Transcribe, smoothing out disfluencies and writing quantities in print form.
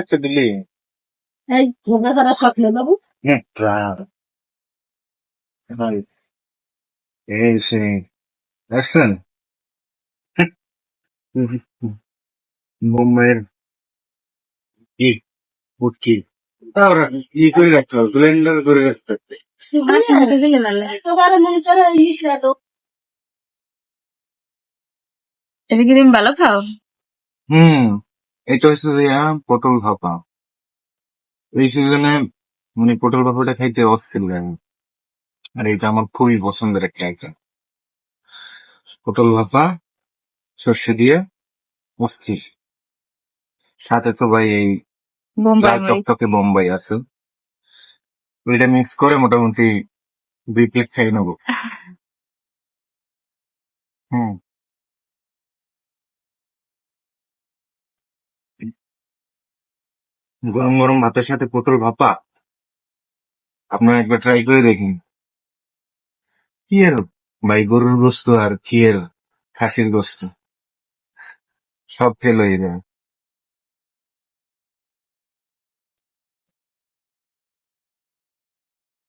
একটা দিলি এই সে আসলেন বোম্বাইয়ের কি পুটকি তারপর ই করে রাখতে হবে, ব্লেন্ডার করে রাখতে হবে। এটা কি তুমি ভালো খাও? হুম, এটা হচ্ছে যে পটল ভাপা। এই সিজনে মানে পটল ভাপাটা খাইতে অস্থির লাগে, আর এটা আমার খুবই পছন্দের একটা আইটেম। পটল ভাপা সর্ষে দিয়ে অস্থির, সাথে তো ভাই এই বোম্বাই লাল মরিচ। টকটকে বোম্বাই আছে, ওইটা মিক্স করে মোটামুটি 2 প্লেট খাই নেবো। হুম, গরম গরম ভাতের সাথে পটল ভাপা আপনারা একবার ট্রাই করে দেখুন। কি এর ভাই, গরুর গোস্ত আর কি এর খাসির গোস্ত সব ফেল হয়ে যাবে।